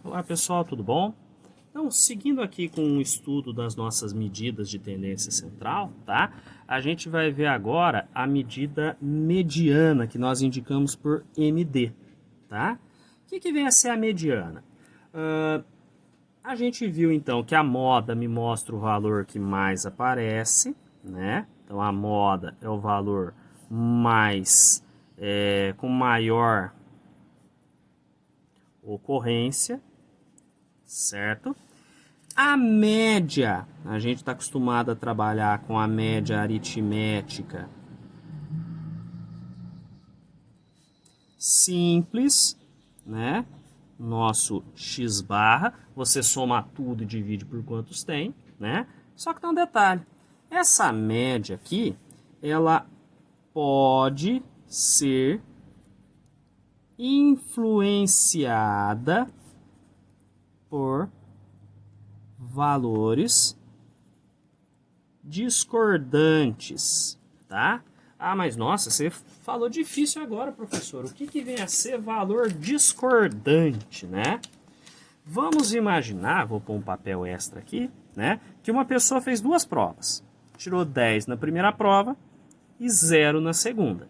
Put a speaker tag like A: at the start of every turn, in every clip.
A: Olá pessoal, tudo bom? Então, seguindo aqui com o estudo das nossas medidas de tendência central, tá? A gente vai ver agora a medida mediana, que nós indicamos por MD, tá? O que vem a ser a mediana? A gente viu então que a moda me mostra o valor que mais aparece, né? Então a moda é o valor mais com maior ocorrência, certo? A média, a gente está acostumado a trabalhar com a média aritmética simples, né? Nosso x barra, você soma tudo e divide por quantos tem, né? Só que tem um detalhe, essa média aqui, ela pode ser influenciada por valores discordantes, tá? Ah, mas nossa, você falou difícil agora, professor. O que vem a ser valor discordante, né? Vamos imaginar, vou pôr um papel extra aqui, né? Que uma pessoa fez duas provas. Tirou 10 na primeira prova e 0 na segunda.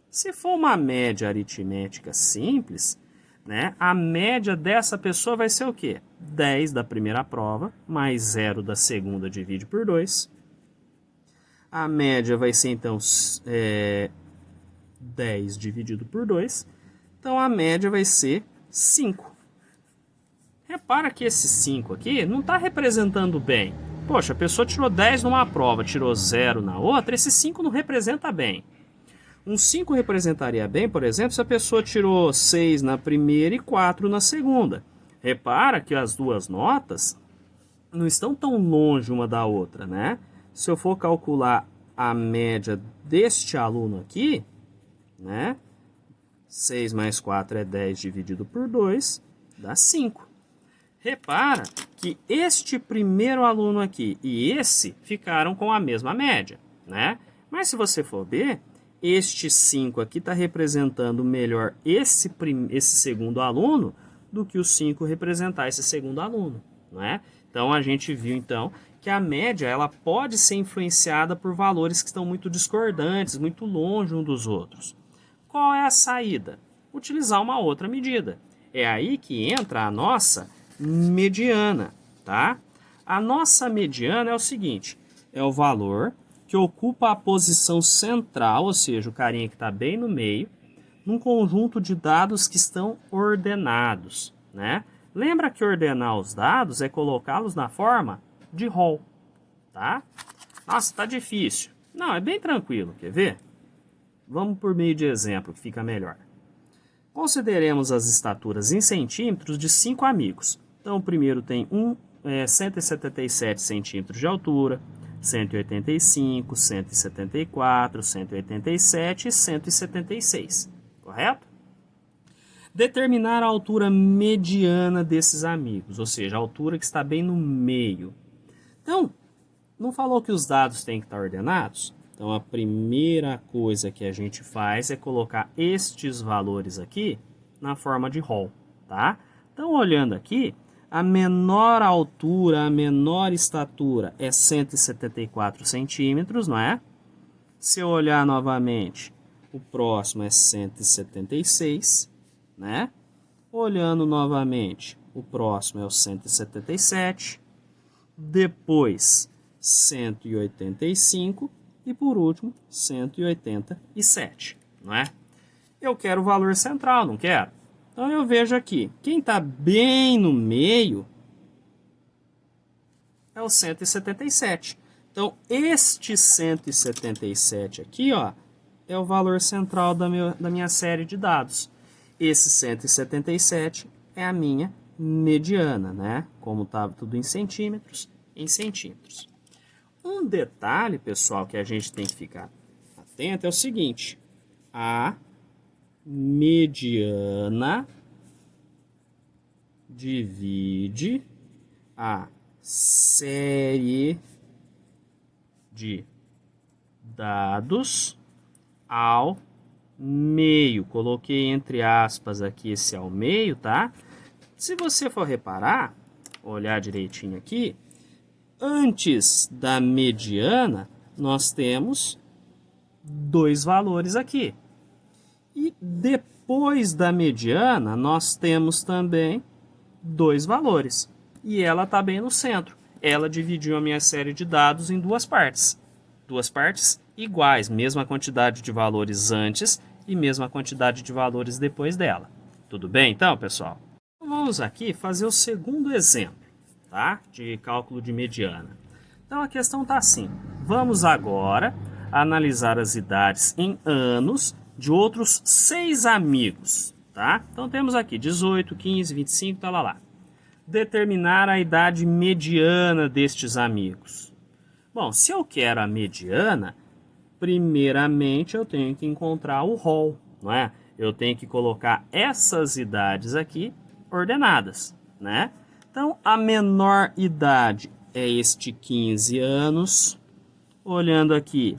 A: Se for uma média aritmética simples, né, a média dessa pessoa vai ser o quê? 10 da primeira prova, mais 0 da segunda, divide por 2. A média vai ser, então, 10 dividido por 2. Então, a média vai ser 5. Repara que esse 5 aqui não está representando bem. Poxa, a pessoa tirou 10 numa prova, tirou 0 na outra, esse 5 não representa bem. Um 5 representaria bem, por exemplo, se a pessoa tirou 6 na primeira e 4 na segunda. Repara que as duas notas não estão tão longe uma da outra, né? Se eu for calcular a média deste aluno aqui, né? 6 mais 4 é 10 dividido por 2, dá 5. Repara que este primeiro aluno aqui e esse ficaram com a mesma média, né? Mas se você for ver, este 5 aqui está representando melhor esse segundo aluno do que o 5 representar esse segundo aluno, não é? Então a gente viu então que a média ela pode ser influenciada por valores que estão muito discordantes, muito longe um dos outros. Qual é a saída? Utilizar uma outra medida. É aí que entra a nossa mediana, tá? A nossa mediana é o seguinte, é o valor que ocupa a posição central, ou seja, o carinha que está bem no meio, num conjunto de dados que estão ordenados, né? Lembra que ordenar os dados é colocá-los na forma de rol, tá? Nossa, tá difícil. Não, é bem tranquilo, quer ver? Vamos por meio de exemplo, que fica melhor. Consideremos as estaturas em centímetros de 5 amigos. Então, o primeiro tem 177 centímetros de altura, 185, 174, 187 e 176, correto? Determinar a altura mediana desses amigos, ou seja, a altura que está bem no meio. Então, não falou que os dados têm que estar ordenados? Então, a primeira coisa que a gente faz é colocar estes valores aqui na forma de rol, tá? Então, olhando aqui, a menor altura, a menor estatura é 174 centímetros, não é? Se eu olhar novamente, o próximo é 176, né? Olhando novamente, o próximo é o 177, depois 185 e por último 187, não é? Eu quero o valor central, não quero? Então eu vejo aqui, quem está bem no meio é o 177. Então este 177 aqui, ó, é o valor central da minha série de dados. Esse 177 é a minha mediana, né? Como estava tudo em centímetros, em centímetros. Um detalhe, pessoal, que a gente tem que ficar atento é o seguinte: a mediana divide a série de dados ao meio. Coloquei entre aspas aqui esse ao meio, tá? Se você for reparar, olhar direitinho aqui, antes da mediana, nós temos dois valores aqui. E depois da mediana, nós temos também dois valores. E ela está bem no centro. Ela dividiu a minha série de dados em duas partes. Duas partes iguais, mesma quantidade de valores antes e mesma quantidade de valores depois dela. Tudo bem então, pessoal? Vamos aqui fazer o segundo exemplo, tá? De cálculo de mediana. Então a questão está assim. Vamos agora analisar as idades em anos de outros 6 amigos, tá? Então temos aqui 18, 15, 25, tá lá. Determinar a idade mediana destes amigos. Bom, se eu quero a mediana, primeiramente eu tenho que encontrar o rol, não é? Eu tenho que colocar essas idades aqui ordenadas, né? Então, a menor idade é este 15 anos. Olhando aqui,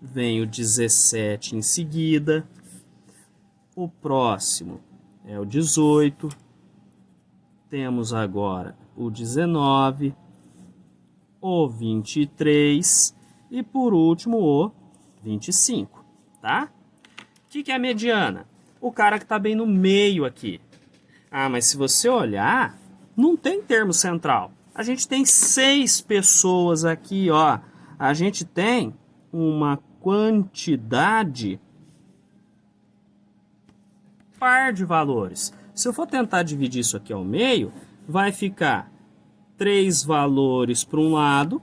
A: vem o 17 em seguida. O próximo é o 18. Temos agora o 19, o 23 e por último o 25, tá? O que é a mediana? O cara que está bem no meio aqui. Ah, mas se você olhar, não tem termo central. A gente tem 6 pessoas aqui, ó. A gente tem uma quantidade par de valores. Se eu for tentar dividir isso aqui ao meio, vai ficar 3 valores para um lado,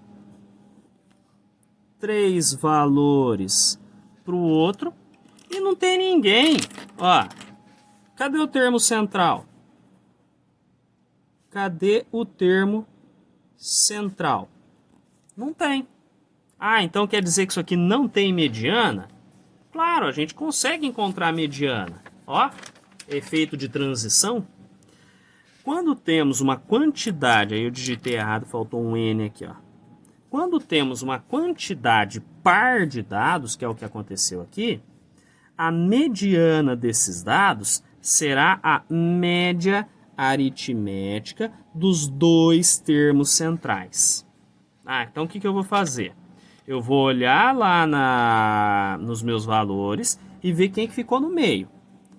A: 3 valores para o outro, e não tem ninguém. Ó, cadê o termo central? Cadê o termo central? Não tem. Ah, então quer dizer que isso aqui não tem mediana? Claro, a gente consegue encontrar a mediana. Ó, efeito de transição. Quando temos uma quantidade, aí eu digitei errado, faltou um N aqui, ó. Quando temos uma quantidade par de dados, que é o que aconteceu aqui, a mediana desses dados será a média aritmética dos dois termos centrais. Ah, então o que eu vou fazer? Eu vou olhar lá nos meus valores e ver quem que ficou no meio.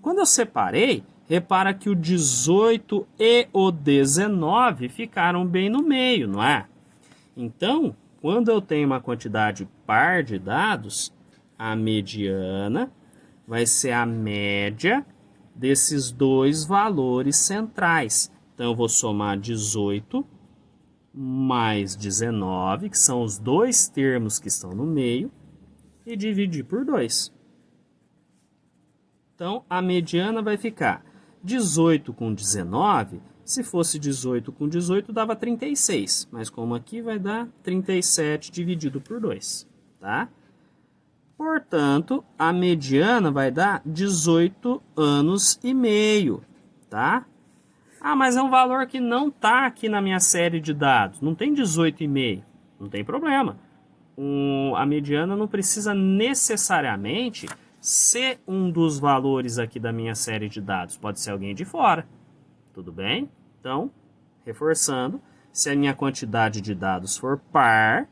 A: Quando eu separei, repara que o 18 e o 19 ficaram bem no meio, não é? Então, quando eu tenho uma quantidade par de dados, a mediana vai ser a média desses dois valores centrais. Então, eu vou somar 18 mais 19, que são os dois termos que estão no meio, e dividir por 2. Então, a mediana vai ficar 18 com 19. Se fosse 18 com 18, dava 36. Mas como aqui vai dar 37 dividido por 2, tá? Portanto, a mediana vai dar 18 anos e meio, tá? Ah, mas é um valor que não está aqui na minha série de dados. Não tem 18,5. Não tem problema. A mediana não precisa necessariamente ser um dos valores aqui da minha série de dados. Pode ser alguém de fora. Tudo bem? Então, reforçando, se a minha quantidade de dados for par,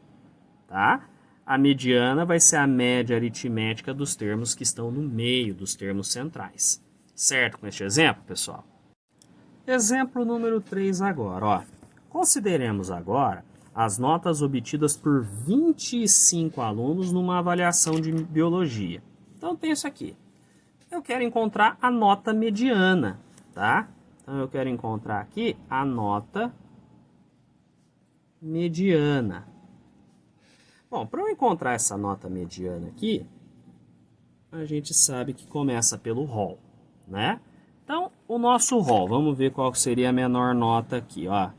A: tá? A mediana vai ser a média aritmética dos termos que estão no meio dos termos centrais. Certo com este exemplo, pessoal? Exemplo número 3 agora, ó. Consideremos agora as notas obtidas por 25 alunos numa avaliação de biologia. Então, tem isso aqui. Eu quero encontrar a nota mediana, tá? Então, eu quero encontrar aqui a nota mediana. Bom, para eu encontrar essa nota mediana aqui, a gente sabe que começa pelo rol, né? Então, o nosso rol, vamos ver qual seria a menor nota aqui, ó.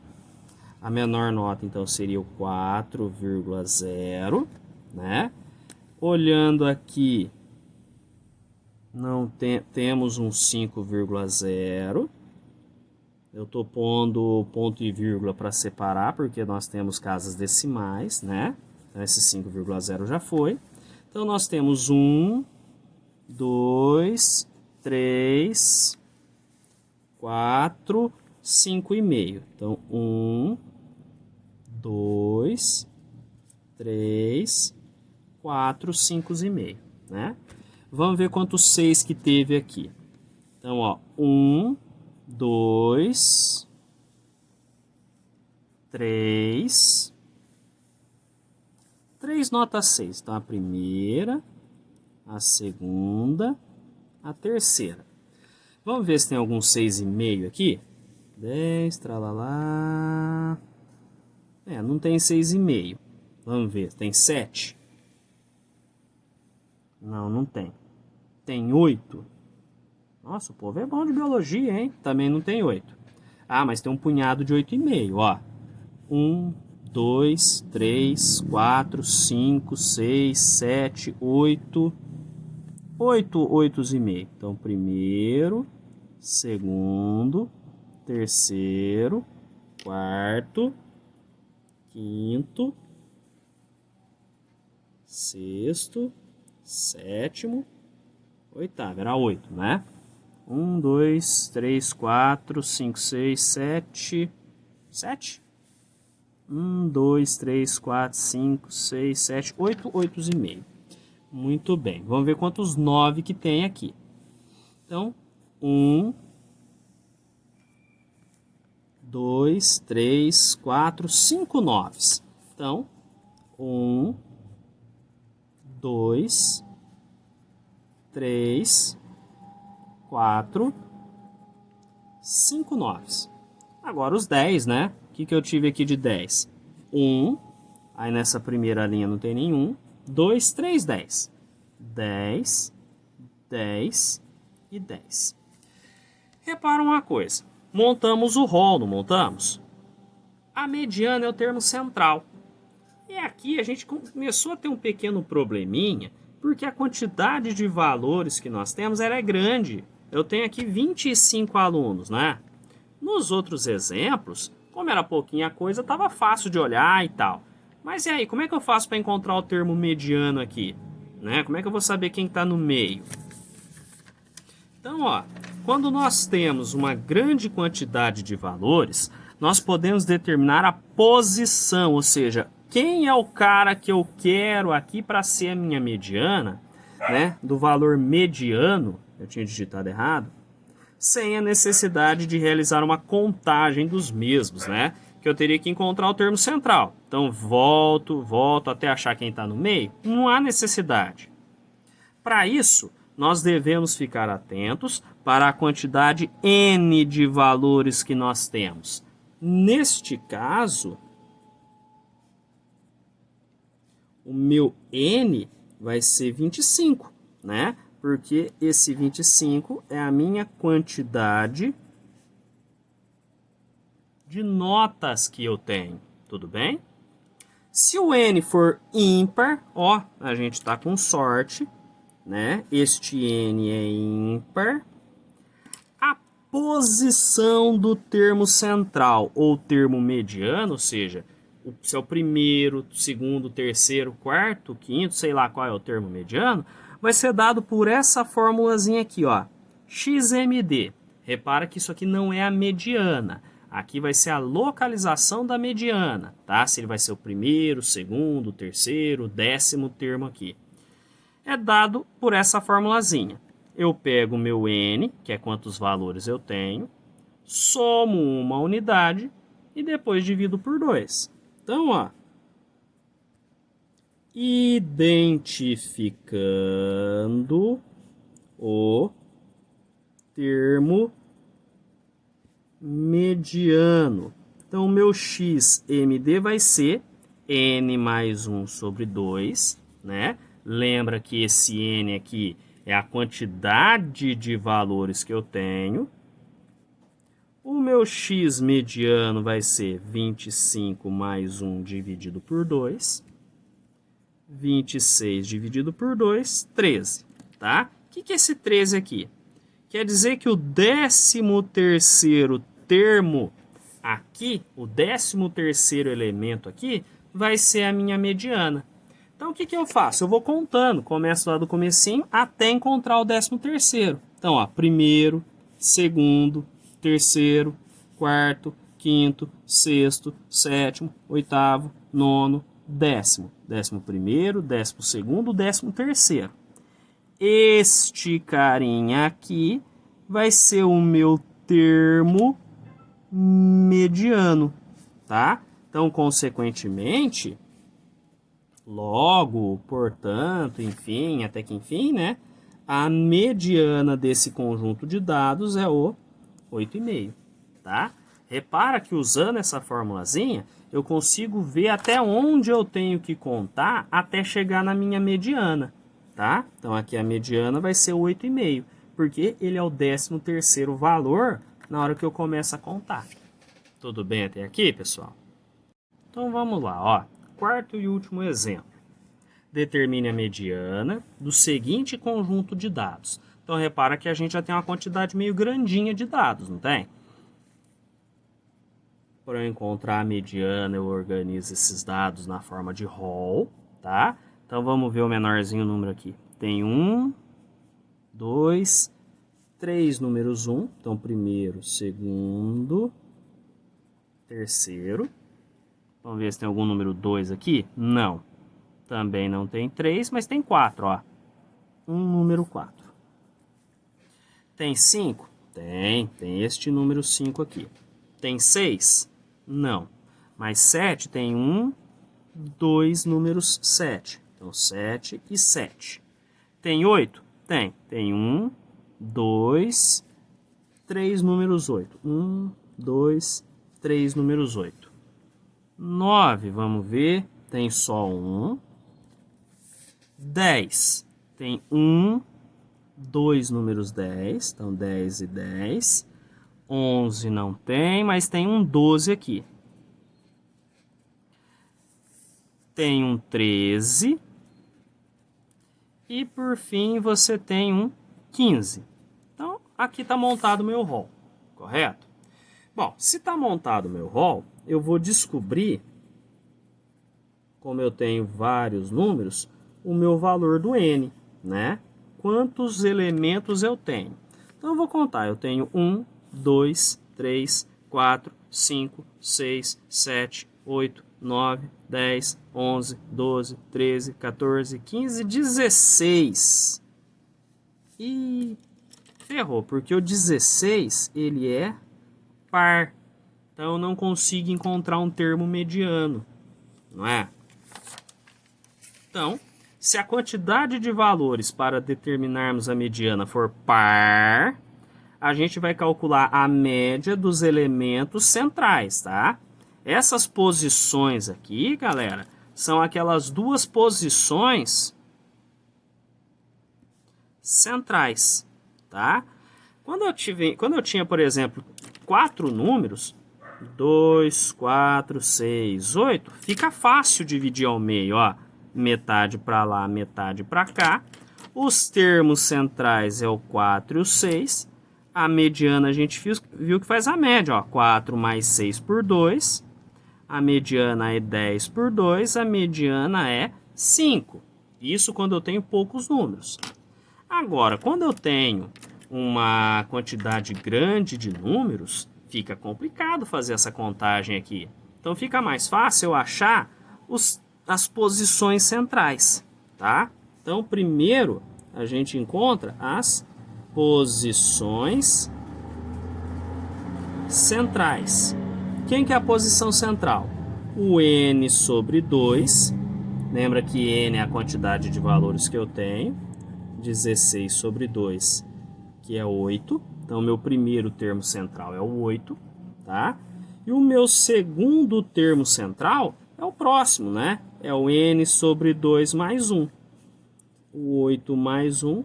A: A menor nota, então, seria o 4,0, né? Olhando aqui, não temos um 5,0. Eu estou pondo ponto e vírgula para separar, porque nós temos casas decimais, né? Então, esse 5,0 já foi. Então, nós temos 1, 2, 3... 4 5,5. Então, 1, 2, 3, 4, 5,5, né? Vamos ver quantos 6 que teve aqui. Então, ó, 1, 2, 3. 3 notas 6. Então, a primeira, a segunda, a terceira. Vamos ver se tem algum 6,5 aqui. 10, tralalá. Não tem 6,5. Vamos ver, tem 7? Não, não tem. Tem 8? Nossa, o povo é bom de biologia, hein? Também não tem 8. Ah, mas tem um punhado de 8,5, ó. 1, 2, 3, 4, 5, 6, 7, 8. 8,5. Então, primeiro, segundo, terceiro, quarto, quinto, sexto, sétimo, oitavo. Era 8, né? 1, 2, 3, 4, 5, 6, 7. 7? 1, 2, 3, 4, 5, 6, 7, 8, 8,5. Muito bem. Vamos ver quantos 9 que tem aqui. Então, 1, 2, 3, 4, 5 9s. Então, 1, 2, 3, 4, 5 9s. Agora os 10, né? O que eu tive aqui de 10? 1, aí nessa primeira linha não tem nenhum. 2, 3, 10. 10, 10 e 10. Repara uma coisa. Montamos o rol, não montamos? A mediana é o termo central. E aqui a gente começou a ter um pequeno probleminha, porque a quantidade de valores que nós temos ela é grande. Eu tenho aqui 25 alunos, né? Nos outros exemplos, como era pouquinha coisa, estava fácil de olhar e tal. Mas e aí, como é que eu faço para encontrar o termo mediano aqui? Né? Como é que eu vou saber quem está no meio? Então, ó, quando nós temos uma grande quantidade de valores, nós podemos determinar a posição, ou seja, quem é o cara que eu quero aqui para ser a minha mediana, né? Do valor mediano, eu tinha digitado errado, sem a necessidade de realizar uma contagem dos mesmos, né? Que eu teria que encontrar o termo central. Então, volto até achar quem está no meio. Não há necessidade. Para isso, nós devemos ficar atentos para a quantidade N de valores que nós temos. Neste caso, o meu N vai ser 25, né? Porque esse 25 é a minha quantidade de notas que eu tenho, tudo bem? Se o N for ímpar, ó, a gente está com sorte, né? Este N é ímpar. A posição do termo central ou termo mediano, ou seja, se é o primeiro, segundo, terceiro, quarto, quinto, sei lá qual é o termo mediano, vai ser dado por essa formulazinha aqui, ó, XMD. Repara que isso aqui não é a mediana. Aqui vai ser a localização da mediana, tá? Se ele vai ser o primeiro, segundo, terceiro, 10º termo aqui. É dado por essa formulazinha. Eu pego o meu N, que é quantos valores eu tenho, somo uma unidade e depois divido por 2. Então, ó, identificando o termo mediano. Então, o meu XMD vai ser N mais 1 sobre 2, né? Lembra que esse N aqui é a quantidade de valores que eu tenho. O meu X mediano vai ser 25 mais 1 dividido por 2. 26 dividido por 2, 13, tá? O que é esse 13 aqui? Quer dizer que o 13º termo aqui, o 13º elemento aqui, vai ser a minha mediana. Então, o que eu faço? Eu vou contando, começo lá do comecinho até encontrar o 13º. Então, ó, primeiro, segundo, terceiro, quarto, quinto, sexto, sétimo, oitavo, nono, décimo. 11º, 12º, 13º. Este carinha aqui vai ser o meu termo mediano, tá? Então, consequentemente, logo, portanto, enfim, até que enfim, né? A mediana desse conjunto de dados é o 8,5, tá? Repara que usando essa formulazinha, eu consigo ver até onde eu tenho que contar até chegar na minha mediana, tá? Então aqui a mediana vai ser 8,5, porque ele é o 13º valor na hora que eu começo a contar. Tudo bem até aqui, pessoal? Então vamos lá, ó. Quarto e último exemplo. Determine a mediana do seguinte conjunto de dados. Então repara que a gente já tem uma quantidade meio grandinha de dados, não tem? Para eu encontrar a mediana, eu organizo esses dados na forma de rol, tá? Então vamos ver o menorzinho número aqui. Tem 1, 2, 3 números 1. Então primeiro, segundo, terceiro. Vamos ver se tem algum número 2 aqui. Não. Também não tem 3, mas tem 4, ó. Um número 4. Tem 5? Tem este número 5 aqui. Tem 6? Não. Mas 7 tem 1, 2 números 7. Então 7 e 7. Tem 8? Tem 1, 2, 3 números 8. 1, 2, 3 números 8. 9, vamos ver. Tem só 1. 10. Tem 1, 2 números 10. Então 10 e 10. 11 não tem, mas tem um 12 aqui. Tem um 13. E por fim você tem um 15. Então aqui está montado o meu rol, correto? Bom, se está montado o meu rol, eu vou descobrir, como eu tenho vários números, o meu valor do N, né? Quantos elementos eu tenho? Então eu vou contar, eu tenho 1, 2, 3, 4, 5, 6, 7, 8, 9, 10, 11, 12, 13, 14, 15, 16. E ferrou, porque o 16 ele é par. Então eu não consigo encontrar um termo mediano, não é? Então, se a quantidade de valores para determinarmos a mediana for par, a gente vai calcular a média dos elementos centrais, tá? Essas posições aqui, galera, são aquelas duas posições centrais, tá? Quando eu tinha, por exemplo, 4 números, 2, 4, 6, 8, fica fácil dividir ao meio, ó. Metade para lá, metade para cá. Os termos centrais é o 4 e o 6. A mediana a gente viu que faz a média, ó. 4 mais 6 por 2. A mediana é 10 por 2. A mediana é 5. Isso quando eu tenho poucos números. Agora, quando eu tenho uma quantidade grande de números, fica complicado fazer essa contagem aqui. Então fica mais fácil eu achar as posições centrais, tá? Então primeiro a gente encontra as posições centrais. Quem que é a posição central? O N sobre 2. Lembra que N é a quantidade de valores que eu tenho. 16 sobre 2, que é 8. Então, meu primeiro termo central é o 8, tá? E o meu segundo termo central é o próximo, né? É o N sobre 2 mais 1. O 8 mais 1,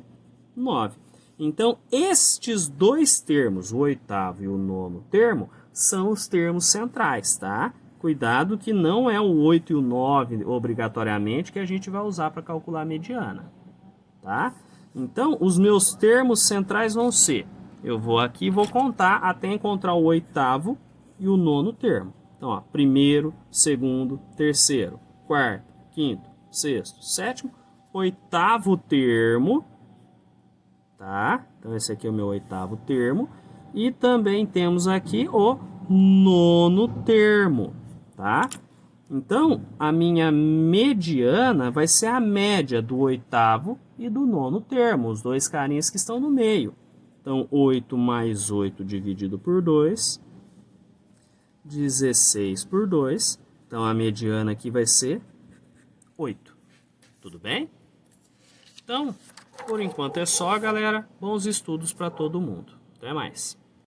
A: 9. Então, estes dois termos, o oitavo e o nono termo, são os termos centrais, tá? Cuidado que não é o 8 e o 9, obrigatoriamente, que a gente vai usar para calcular a mediana, tá? Então, os meus termos centrais vão ser, eu vou aqui e vou contar até encontrar o oitavo e o nono termo. Então, ó, primeiro, segundo, terceiro, quarto, quinto, sexto, sétimo, oitavo termo, tá? Então, esse aqui é o meu oitavo termo. E também temos aqui o nono termo, tá? Então, a minha mediana vai ser a média do oitavo e do nono termo, os dois carinhas que estão no meio. Então, 8 mais 8 dividido por 2, 16 por 2. Então, a mediana aqui vai ser 8. Tudo bem? Então, por enquanto é só, galera. Bons estudos para todo mundo. Até mais.